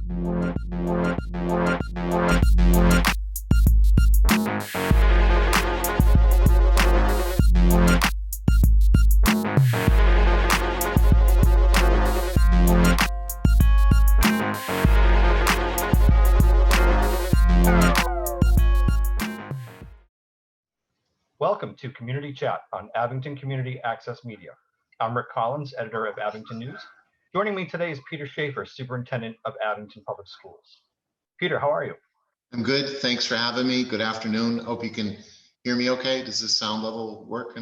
Welcome to Community Chat on Abington Community Access Media. I'm Rick Collins, editor of Abington News. Joining me today is Peter Schafer, Superintendent of Abington Public Schools. Peter, how are you? I'm good. Thanks for having me. Good afternoon. Hope you can hear me okay. Does this sound level work?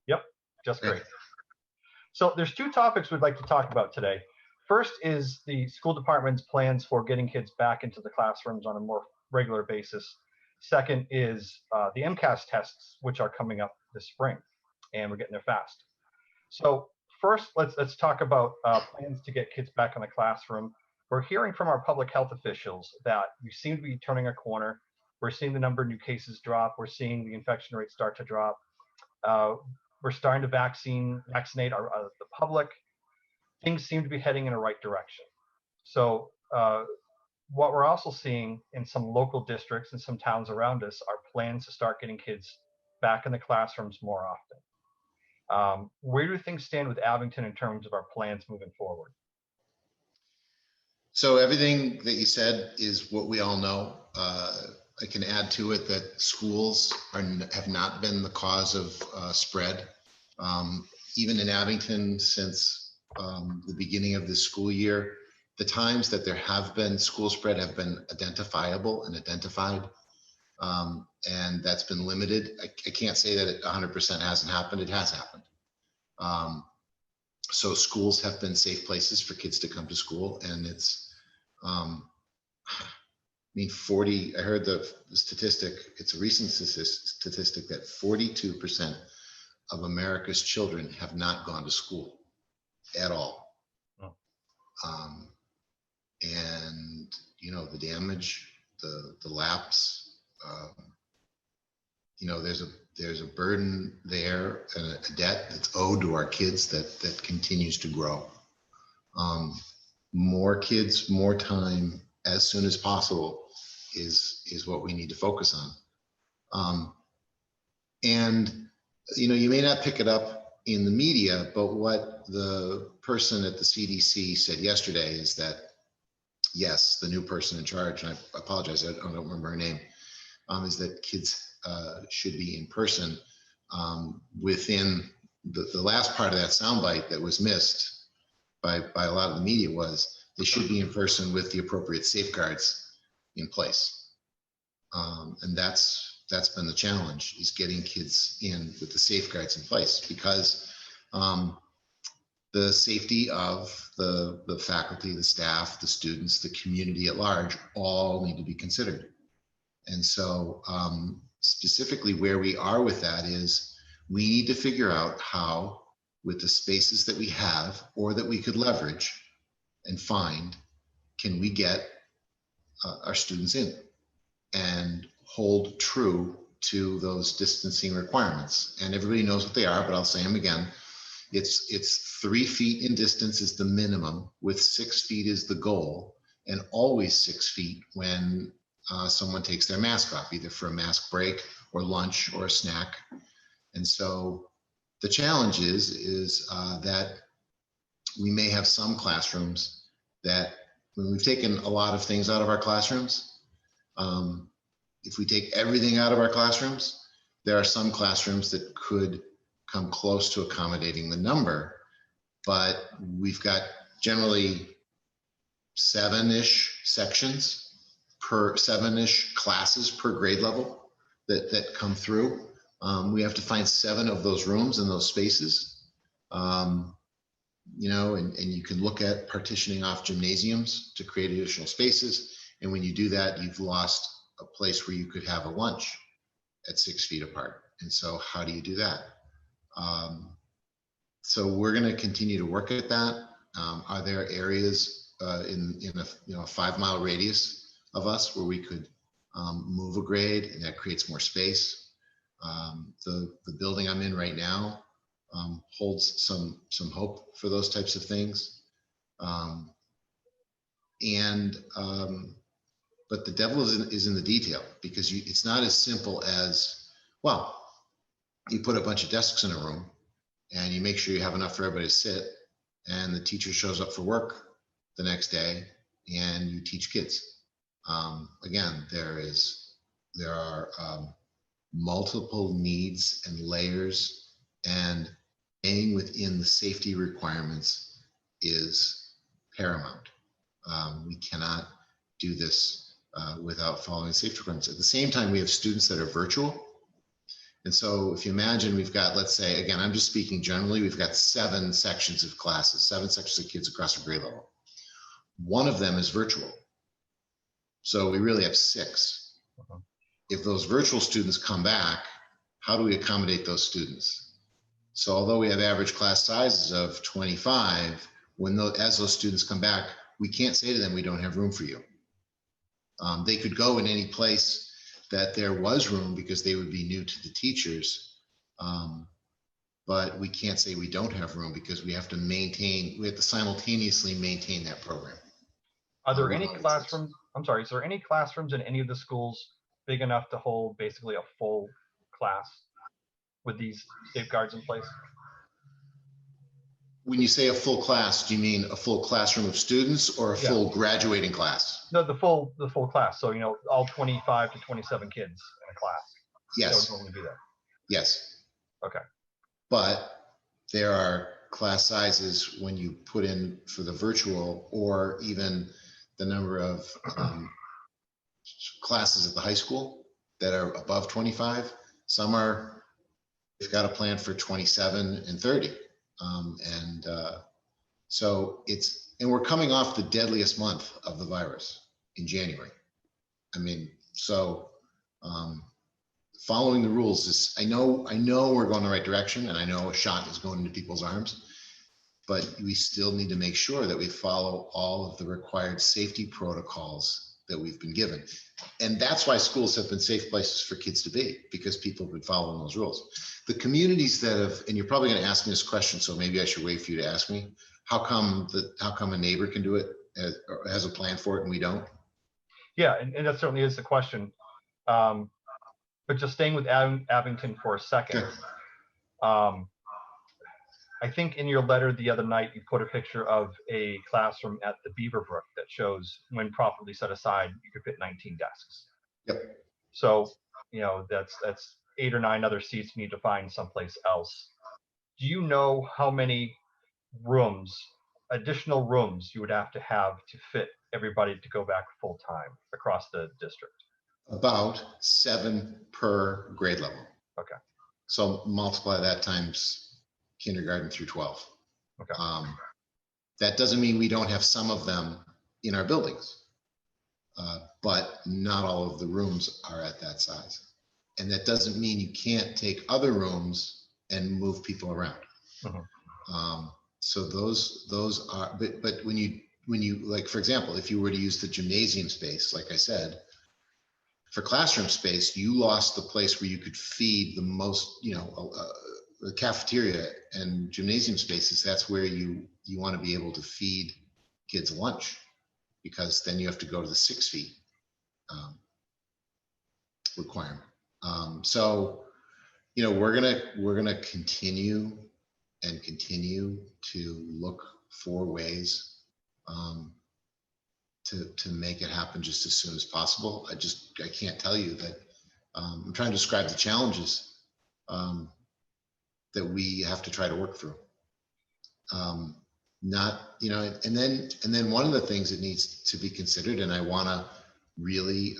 Yep, just great. So there's two topics we'd like to talk about today. First is the school department's plans for getting kids back into the classrooms on a more regular basis. Second is the MCAS tests, which are coming up this spring, and we're getting there fast. So first, let's talk about plans to get kids back in the classroom. We're hearing from our public health officials that we seem to be turning a corner. We're seeing the number of new cases drop. We're seeing the infection rate start to drop. We're starting to vaccinate the public. Things seem to be heading in the right direction. So what we're also seeing in some local districts and some towns around us are plans to start getting kids back in the classrooms more often. Where do things stand with Abington in terms of our plans moving forward? So everything that you said is what we all know. I can add to it that schools have not been the cause of spread. Even in Abington since the beginning of this school year, the times that there have been school spread have been identifiable and identified, and that's been limited. I can't say that it 100% hasn't happened. It has happened. So schools have been safe places for kids to come to school, and it's, I heard the statistic, it's a recent statistic that 42% of America's children have not gone to school at all. Oh. And the damage, the lapse, there's a burden there and a debt that's owed to our kids that continues to grow. More kids, more time, as soon as possible is what we need to focus on. And you may not pick it up in the media, but what the person at the CDC said yesterday is that, yes, the new person in charge, and I apologize, I don't remember her name, is that kids should be in person. Within the last part of that soundbite that was missed by a lot of the media was they should be in person with the appropriate safeguards in place. And that's been the challenge, is getting kids in with the safeguards in place, because the safety of the faculty, the staff, the students, the community at large all need to be considered. And so specifically where we are with that is we need to figure out how, with the spaces that we have or that we could leverage and find, can we get our students in and hold true to those distancing requirements. And everybody knows what they are, but I'll say them again. It's 3 feet in distance is the minimum, with 6 feet is the goal, and always 6 feet when someone takes their mask off, either for a mask break or lunch or a snack. And so the challenge is that we may have some classrooms that, when we've taken a lot of things out of our classrooms, if we take everything out of our classrooms, there are some classrooms that could come close to accommodating the number, but we've got generally 7-ish sections per 7-ish classes per grade level that come through. We have to find 7 of those rooms in those spaces. And you can look at partitioning off gymnasiums to create additional spaces. And when you do that, you've lost a place where you could have a lunch at 6 feet apart. And so how do you do that? So we're going to continue to work at that. Are there areas in a 5-mile radius of us where we could move a grade, and that creates more space? The building I'm in right now holds some hope for those types of things. But the devil is in the detail, because it's not as simple as, well, you put a bunch of desks in a room and you make sure you have enough for everybody to sit, and the teacher shows up for work the next day and you teach kids. Again, there are multiple needs and layers, and staying within the safety requirements is paramount. We cannot do this without following safety requirements. At the same time, we have students that are virtual. And so if you imagine, we've got, let's say, again, I'm just speaking generally, we've got 7 sections of classes, 7 sections of kids across a grade level. One of them is virtual. So we really have 6. If those virtual students come back, how do we accommodate those students? So although we have average class sizes of 25, as those students come back, we can't say to them, we don't have room for you. They could go in any place that there was room because they would be new to the teachers. But we can't say we don't have room, because we have to simultaneously maintain that program. Are there any classrooms? I'm sorry, is there any classrooms in any of the schools big enough to hold basically a full class with these safeguards in place? When you say a full class, do you mean a full classroom of students or a full graduating class? No, the full class. So, all 25 to 27 kids in a class. Yes. That would normally be there. Yes. Okay. But there are class sizes when you put in for the virtual, or even the number of classes at the high school that are above 25. They've got a plan for 27 and 30. So and we're coming off the deadliest month of the virus in January. Following the rules is, I know we're going the right direction, and I know a shot is going into people's arms, but we still need to make sure that we follow all of the required safety protocols that we've been given. And that's why schools have been safe places for kids to be, because people have been following those rules. The communities that have, and you're probably going to ask me this question, so maybe I should wait for you to ask me, how come a neighbor can do it, or has a plan for it, and we don't? Yeah, and that certainly is the question. But just staying with Abington for a second, I think in your letter the other night, you put a picture of a classroom at the Beaverbrook that shows, when properly set aside, you could fit 19 desks. Yep. So, that's 8 or 9 other seats you need to find someplace else. Do you know how many additional rooms you would have to fit everybody to go back full time across the district? About 7 per grade level. Okay. So multiply that times kindergarten through 12. Okay. That doesn't mean we don't have some of them in our buildings, but not all of the rooms are at that size. And that doesn't mean you can't take other rooms and move people around. Mm-hmm. So those are, but when you like, for example, if you were to use the gymnasium space, like I said, for classroom space, you lost the place where you could feed the most, the cafeteria and gymnasium spaces. That's where you want to be able to feed kids lunch, because then you have to go to the 6 feet requirement. So, we're gonna continue to look for ways to make it happen just as soon as possible. I can't tell you that. I'm trying to describe the challenges that we have to try to work through. And then one of the things that needs to be considered, and I want to really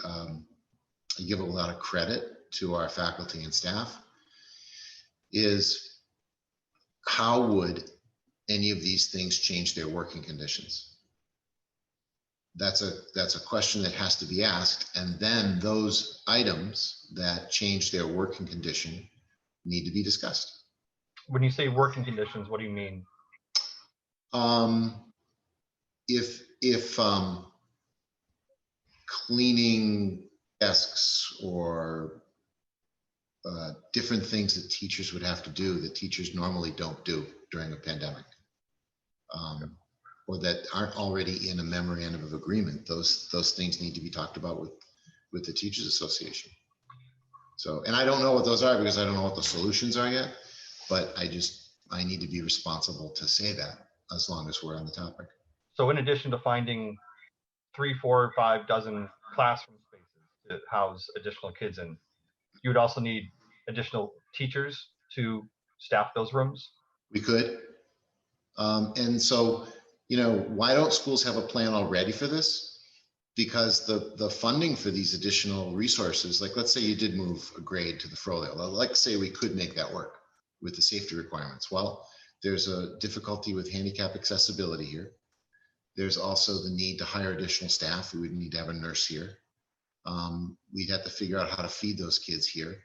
give a lot of credit to our faculty and staff, is how would any of these things change their working conditions? That's a question that has to be asked, and then those items that change their working condition need to be discussed. When you say working conditions, what do you mean? If cleaning desks or different things that teachers would have to do that teachers normally don't do during a pandemic, or that aren't already in a memorandum of agreement, those things need to be talked about with the Teachers Association. So, and I don't know what those are because I don't know what the solutions are yet, but I need to be responsible to say that as long as we're on the topic. So in addition to finding 3, 4, 5 dozen classroom spaces to house additional kids in, you would also need additional teachers to staff those rooms? We could. And so, why don't schools have a plan already for this? Because the funding for these additional resources, like let's say you did move a grade to the Frohley, like say we could make that work with the safety requirements. Well, there's a difficulty with handicap accessibility here. There's also the need to hire additional staff. We would need to have a nurse here. We'd have to figure out how to feed those kids here.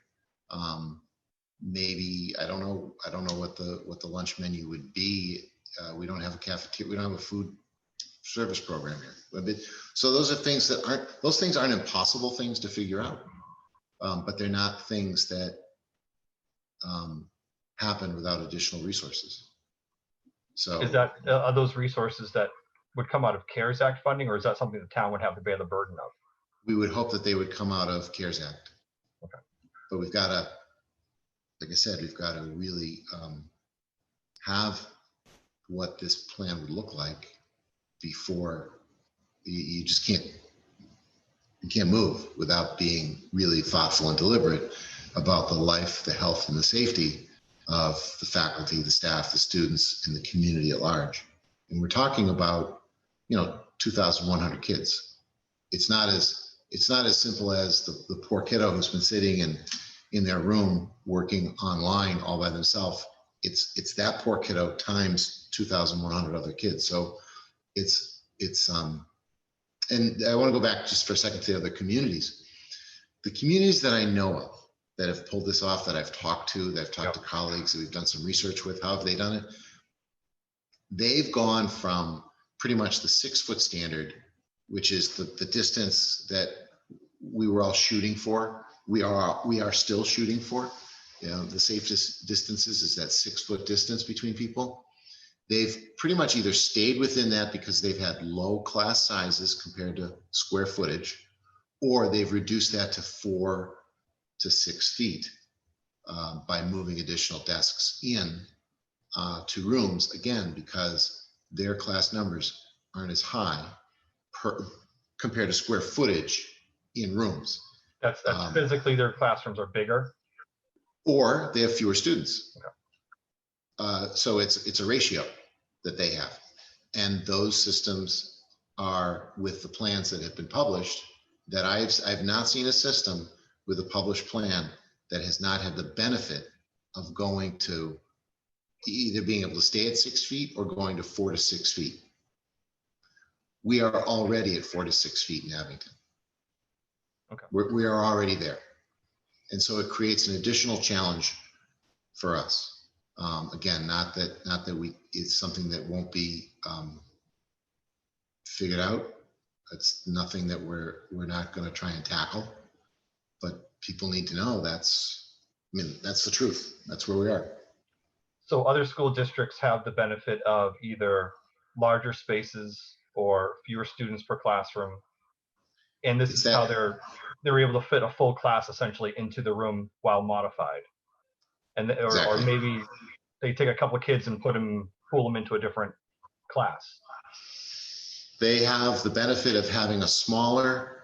Maybe, I don't know what the lunch menu would be. We don't have a cafeteria. We don't have a food service program here. So those are things that aren't impossible things to figure out, but they're not things that happen without additional resources. So is that are those resources that would come out of CARES Act funding, or is that something the town would have to bear the burden of? We would hope that they would come out of CARES Act. Okay. But we've got to, like I said, we've got to really have what this plan would look like before you just can't move without being really thoughtful and deliberate about the life, the health, and the safety of the faculty, the staff, the students, and the community at large. And we're talking about, 2,100 kids. It's not as simple as the poor kiddo who's been sitting in their room working online all by themselves. It's that poor kiddo times 2,100 other kids. So it's and I want to go back just for a second to the other communities. The communities that I know of that have pulled this off, that I've talked to to colleagues that we've done some research with, how have they done it? They've gone from pretty much the 6-foot standard, which is the distance that we were all shooting for. We are still shooting for. The safest distances is that 6-foot distance between people. They've pretty much either stayed within that because they've had low class sizes compared to square footage, or they've reduced that to 4 to 6 feet by moving additional desks in to rooms, again, because their class numbers aren't as high compared to square footage in rooms. That's physically their classrooms are bigger, or they have fewer students. Okay. So it's a ratio that they have, and those systems are with the plans that have been published. That I've not seen a system with a published plan that has not had the benefit of going to either being able to stay at 6 feet or going to 4 to 6 feet. We are already at 4 to 6 feet in Abington. Okay. We are already there. And so it creates an additional challenge for us. Again, not that it's something that won't be figured out. It's nothing that we're not going to try and tackle, but people need to know that's the truth. That's where we are. So other school districts have the benefit of either larger spaces or fewer students per classroom. And this is how they're able to fit a full class essentially into the room while modified. And or maybe they take a couple of kids and pull them into a different class. They have the benefit of having a smaller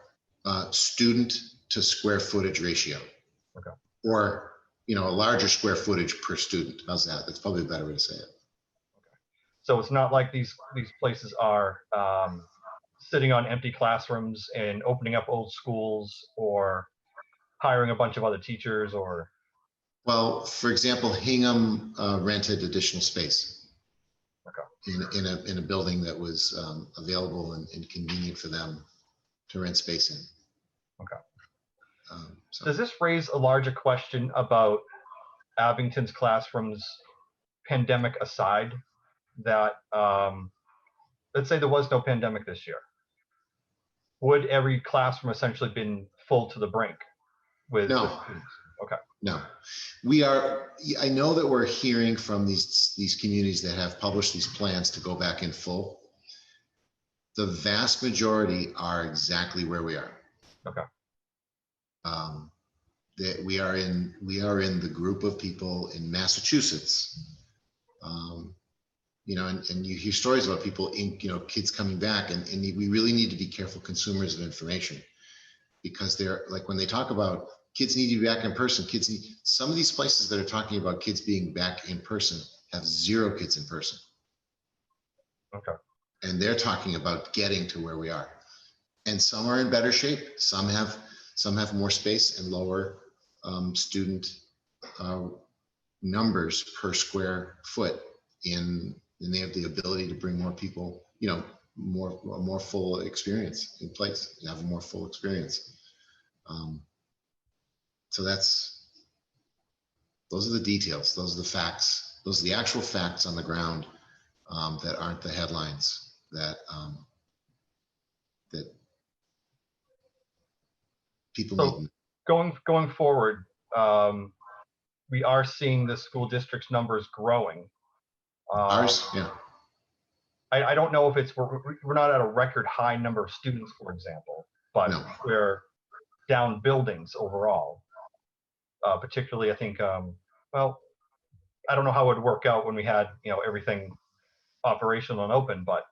student to square footage ratio. Okay. Or a larger square footage per student. How's that? That's probably a better way to say it. Okay. So it's not like these places are sitting on empty classrooms and opening up old schools or hiring a bunch of other teachers or. Well, for example, Hingham rented additional space. Okay. In a building that was available and convenient for them to rent space in. Okay. So. Does this raise a larger question about Abington's classrooms, pandemic aside, that let's say there was no pandemic this year? Would every classroom essentially been full to the brink with students? Okay. No, I know that we're hearing from these communities that have published these plans to go back in full. The vast majority are exactly where we are. Okay. That we are in the group of people in Massachusetts. You know, and you hear stories about people in, you know, kids coming back, and we really need to be careful consumers of information, because they're like, when they talk about kids need to be back in person, some of these places that are talking about kids being back in person have 0 kids in person. Okay. And they're talking about getting to where we are. And some are in better shape. Some have more space and lower student numbers per square foot and they have the ability to bring more people, you know, a more full experience in place, and have a more full experience. So those are the details. Those are the facts. Those are the actual facts on the ground, that aren't the headlines that people So need. going forward, we are seeing the school district's numbers growing. Ours, yeah. I don't know if we're not at a record high number of students, for example, but No. we're down buildings overall. Particularly, I think, well, I don't know how it would work out when we had, you know, everything operational and open, but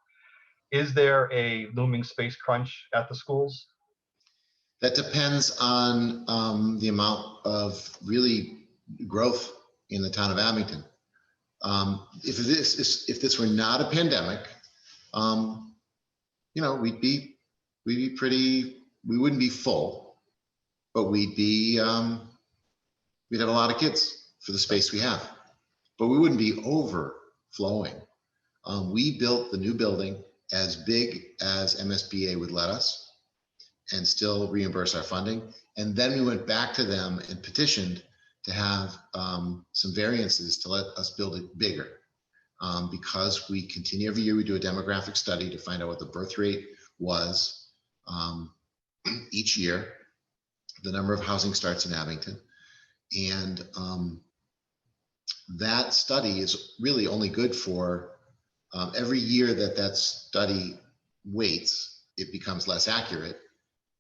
is there a looming space crunch at the schools? That depends on the amount of really growth in the town of Abington. If this were not a pandemic, you know, we wouldn't be full, but we'd have a lot of kids for the space we have, but we wouldn't be overflowing. We built the new building as big as MSBA would let us and still reimburse our funding. And then we went back to them and petitioned to have some variances to let us build it bigger. Because we continue every year, we do a demographic study to find out what the birth rate was each year, the number of housing starts in Abington. And that study is really only good for every year that study waits, it becomes less accurate,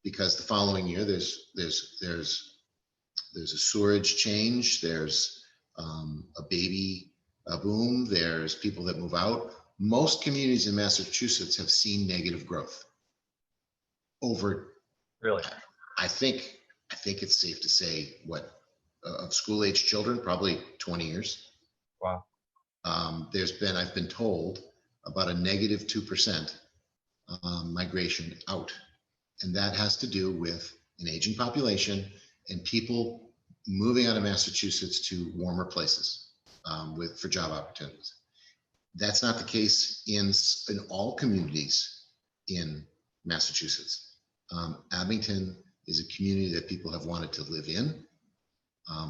because the following year there's a sewerage change, there's a baby boom, there's people that move out. Most communities in Massachusetts have seen negative growth over. Really? I think it's safe to say, of school age children, probably 20 years. Wow. I've been told, about a negative 2% migration out. And that has to do with an aging population and people moving out of Massachusetts to warmer places for job opportunities. That's not the case in all communities in Massachusetts. Abington is a community that people have wanted to live in.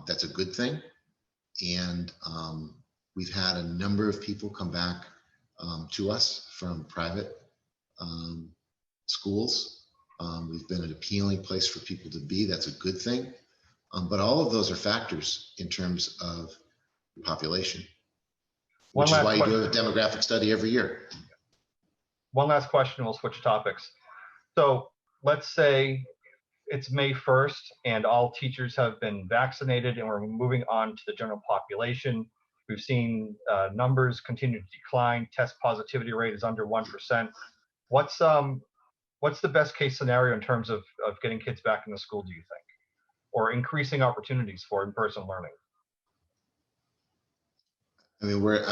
That's a good thing. And we've had a number of people come back to us from private schools. We've been an appealing place for people to be. That's a good thing. But all of those are factors in terms of population, which is why you do a demographic study every year. One last question, we'll switch topics. So let's say it's May 1st and all teachers have been vaccinated and we're moving on to the general population. We've seen numbers continue to decline. Test positivity rate is under 1%. What's the best case scenario in terms of getting kids back in the school, do you think? Or increasing opportunities for in-person learning? I mean, we're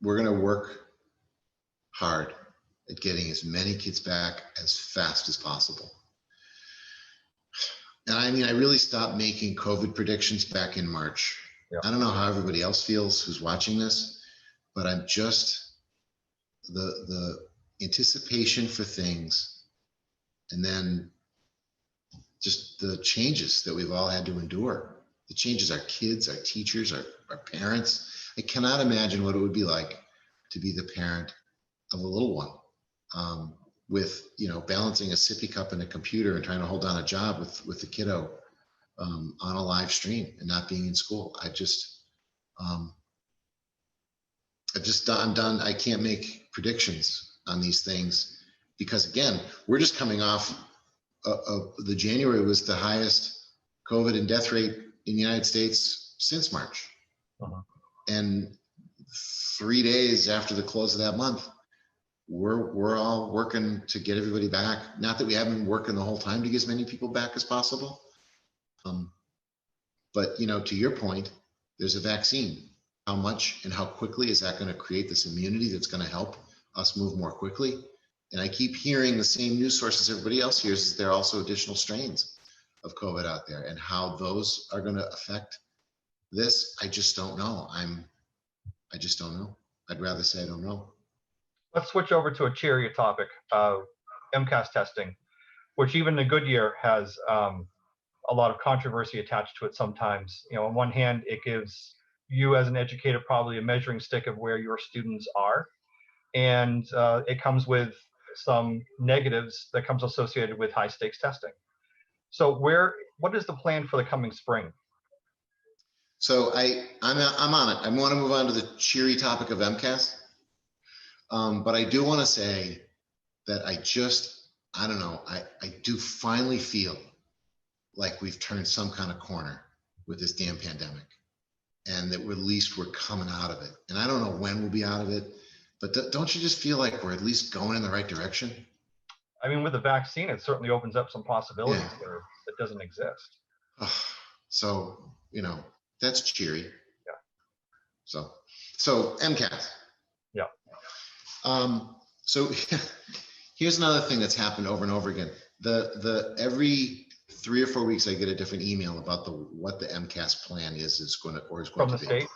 going to work hard at getting as many kids back as fast as possible. And I mean, I really stopped making COVID predictions back in March. Yeah. I don't know how everybody else feels who's watching this, but I'm just the anticipation for things, and then just the changes that we've all had to endure. The changes our kids, our teachers, our parents. I cannot imagine what it would be like to be the parent of a little one, with, you know, balancing a sippy cup and a computer and trying to hold down a job with the kiddo on a live stream and not being in school. I'm done. I can't make predictions on these things, because again, we're just coming off the January was the highest COVID and death rate in the United States since March. Uh-huh. And 3 days after the close of that month, we're all working to get everybody back. Not that we haven't been working the whole time to get as many people back as possible. But to your point, there's a vaccine. How much and how quickly is that going to create this immunity that's going to help us move more quickly? And I keep hearing the same news sources everybody else hears, is there are also additional strains of COVID out there, and how those are going to affect this. I just don't know. I just don't know. I'd rather say I don't know. Let's switch over to a cheerier topic, MCAS testing, which even in Goodyear has a lot of controversy attached to it sometimes. On one hand, it gives you as an educator probably a measuring stick of where your students are. And it comes with some negatives that comes associated with high stakes testing. So what is the plan for the coming spring? So I'm on it. I want to move on to the cheery topic of MCAS. But I do want to say that I don't know, I do finally feel like we've turned some kind of corner with this damn pandemic, and that at least we're coming out of it. And I don't know when we'll be out of it, but don't you just feel like we're at least going in the right direction? I mean, with the vaccine, it certainly opens up some possibilities there that doesn't exist. So, that's cheery. Yeah. So MCAS. Yeah. So here's another thing that's happened over and over again. Every 3 or 4 weeks, I get a different email about what the MCAS plan is going to be. From the state?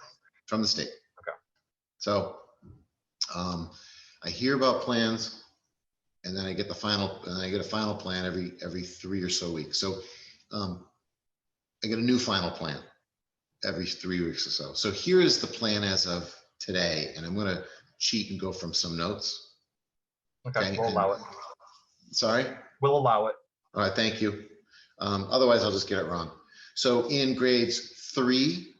From the state. Okay. So I hear about plans, and then I get a final plan every 3 or so weeks. So I get a new final plan every 3 weeks or so. So here is the plan as of today, and I'm going to cheat and go from some notes. Okay, we'll allow it. Sorry? We'll allow it. All right, thank you. Otherwise, I'll just get it wrong. So in grades 3,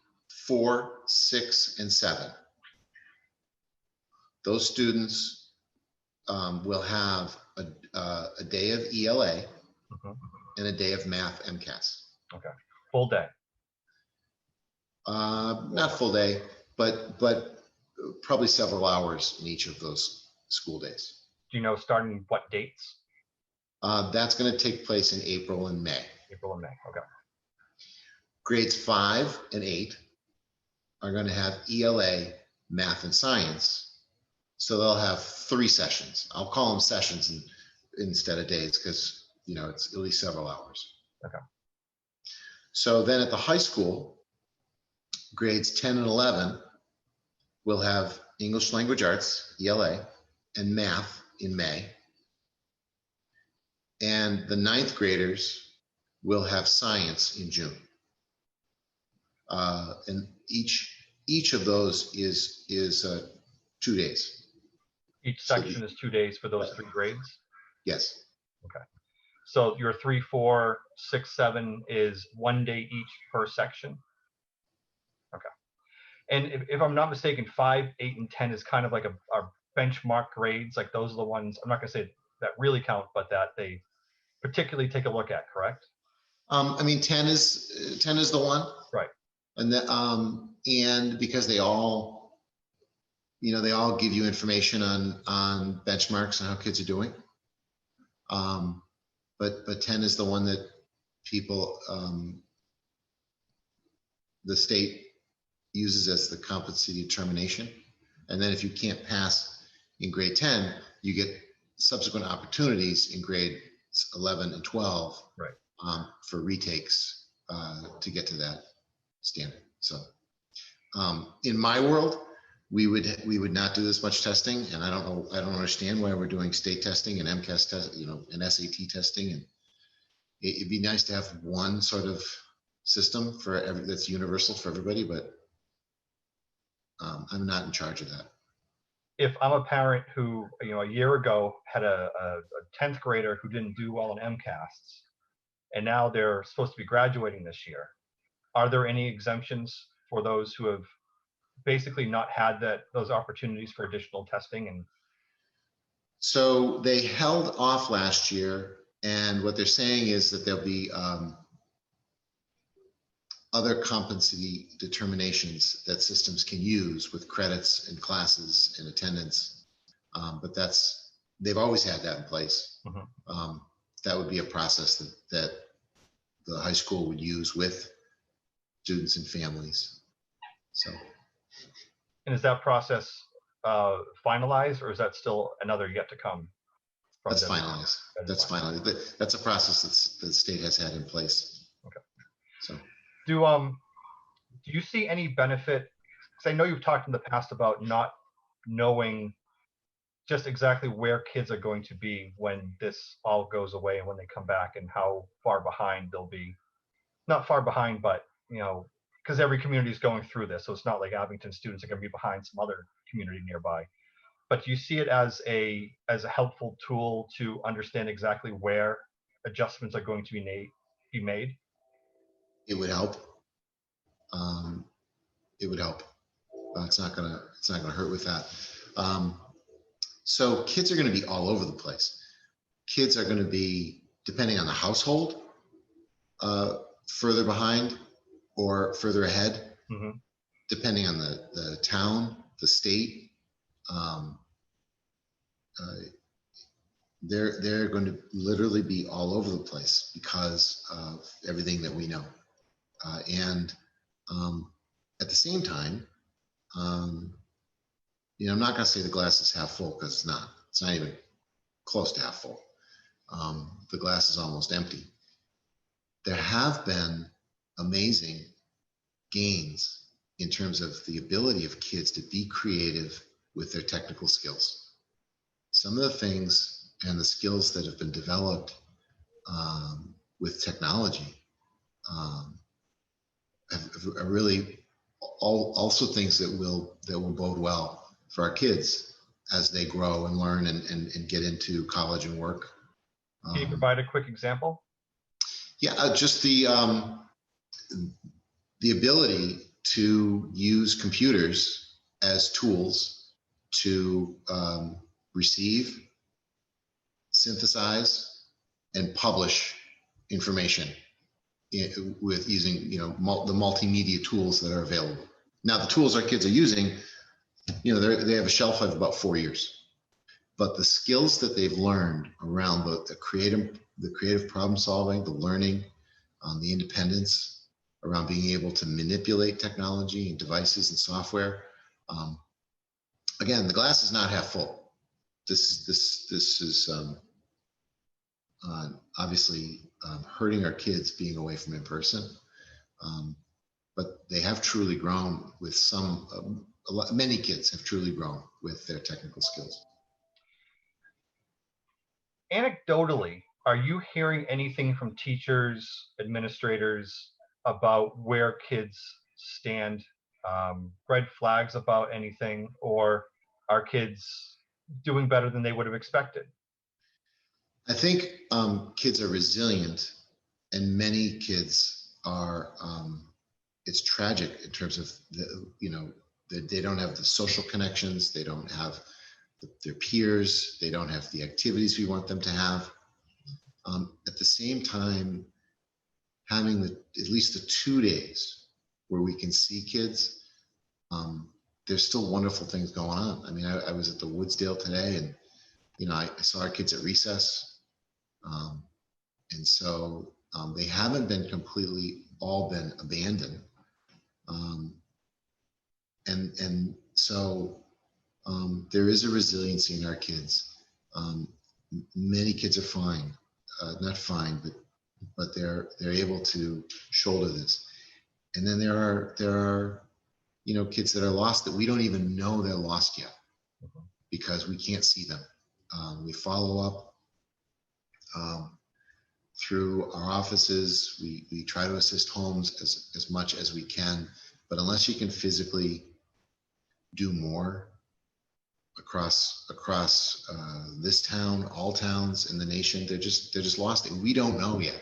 4, 6, and 7, those students will have a day of ELA and a day of math MCAS. Okay, full day. Not full day, but probably several hours in each of those school days. Do you know starting what dates? That's going to take place in April and May. April and May, okay. Grades 5 and 8 are going to have ELA, math, and science. So they'll have 3 sessions. I'll call them sessions instead of days, because it's at least several hours. Okay. So then at the high school, grades 10 and 11 will have English language arts, ELA, and math in May. And the 9th graders will have science in June. And each of those is 2 days. Each section is 2 days for those 3 grades? Yes. Okay. So your 3, 4, 6, 7 is 1 day each per section? Okay. And if I'm not mistaken, 5, 8, and 10 is kind of like a benchmark grades. Like those are the ones, I'm not going to say that really count, but that they particularly take a look at, correct? I mean, 10 is the one. Right. And and because they all give you information on benchmarks and how kids are doing. But 10 is the one that people, the state uses as the competency determination. And then if you can't pass in grade 10, you get subsequent opportunities in grade 11 and 12, right, for retakes to get to that standard. So in my world, we would not do this much testing, and I don't understand why we're doing state testing and MCAS test, and SAT testing, and it'd be nice to have one sort of system that's universal for everybody, but I'm not in charge of that. If I'm a parent who, a year ago had a 10th grader who didn't do well in MCAS, and now they're supposed to be graduating this year, are there any exemptions for those who have basically not had those opportunities for additional testing? And So they held off last year, and what they're saying is that there'll be other competency determinations that systems can use with credits and classes and attendance. But they've always had that in place. That would be a process that the high school would use with students and families. So. And is that process finalized, or is that still another yet to come? That's finalized. That's finalized. That's a process that the state has had in place. Okay. So. Do you see any benefit? Because I know you've talked in the past about not knowing just exactly where kids are going to be when this all goes away and when they come back, and how far behind they'll be. Not far behind, but because every community is going through this, so it's not like Abington students are going to be behind some other community nearby. But do you see it as a helpful tool to understand exactly where adjustments are going to be made? It would help. It would help. It's not gonna hurt with that. So kids are going to be all over the place. Kids are going to be, depending on the household, further behind or further ahead, depending on the town, the state. They're going to literally be all over the place because of everything that we know. And at the same time, I'm not going to say the glass is half full, because it's not. It's not even close to half full. The glass is almost empty. There have been amazing gains in terms of the ability of kids to be creative with their technical skills. Some of the things and the skills that have been developed with technology are really also things that will bode well for our kids as they grow and learn and get into college and work. Can you provide a quick example? Yeah, just the ability to use computers as tools to receive, synthesize, and publish information with using the multimedia tools that are available. Now, the tools our kids are using, they have a shelf life of about 4 years, but the skills that they've learned around the creative problem solving, the learning, the independence around being able to manipulate technology and devices and software. Again, the glass is not half full. This is obviously hurting our kids being away from in person, but they have truly grown with many kids have truly grown with their technical skills. Anecdotally, are you hearing anything from teachers, administrators about where kids stand? Red flags about anything, or are kids doing better than they would have expected? I think kids are resilient, and many kids are. It's tragic in terms of they don't have the social connections, they don't have their peers, they don't have the activities we want them to have. At the same time, having at least the 2 days where we can see kids, there's still wonderful things going on. I mean, I was at the Woodsdale today, and I saw our kids at recess, and so they haven't been completely all been abandoned, and so there is a resiliency in our kids. Many kids are fine, not fine, but they're able to shoulder this. And then there are kids that are lost that we don't even know they're lost yet, because we can't see them. We follow up through our offices. We try to assist homes as much as we can, but unless you can physically do more across this town, all towns in the nation, they're just lost. And we don't know yet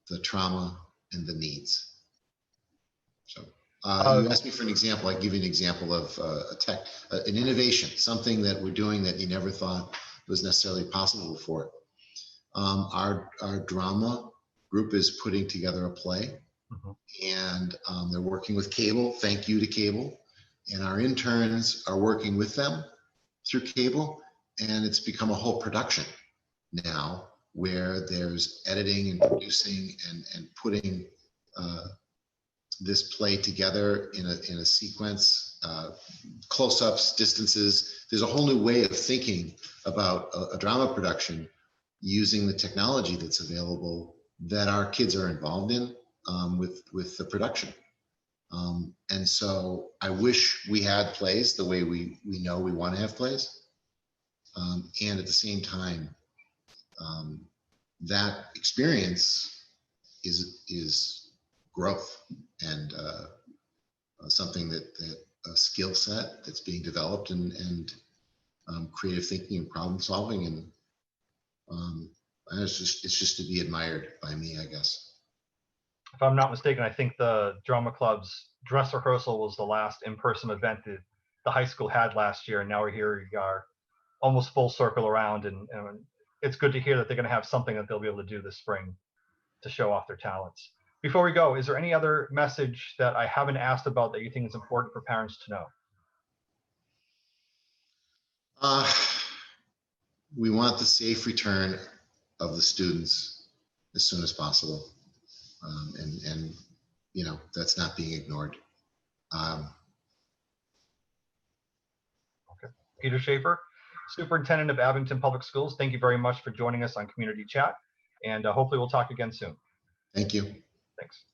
the trauma and the needs. So You asked me for an example. I give you an example of an innovation, something that we're doing that you never thought was necessarily possible before. Our drama group is putting together a play, and they're working with cable. Thank you to cable. And our interns are working with them through cable, and it's become a whole production now where there's editing and producing and putting this play together in a sequence, close-ups, distances. There's a whole new way of thinking about a drama production using the technology that's available that our kids are involved in with the production. And so I wish we had plays the way we know we want to have plays. And at the same time, that experience is growth and something that a skill set that's being developed and creative thinking and problem solving, and it's just to be admired by me, I guess. If I'm not mistaken, I think the drama club's dress rehearsal was the last in-person event that the high school had last year, and now we are almost full circle around, and it's good to hear that they're going to have something that they'll be able to do this spring to show off their talents. Before we go, is there any other message that I haven't asked about that you think is important for parents to know? We want the safe return of the students as soon as possible. And you know, that's not being ignored. Okay. Peter Schafer, Superintendent of Abington Public Schools, thank you very much for joining us on Community Chat, and hopefully we'll talk again soon. Thank you. Thanks.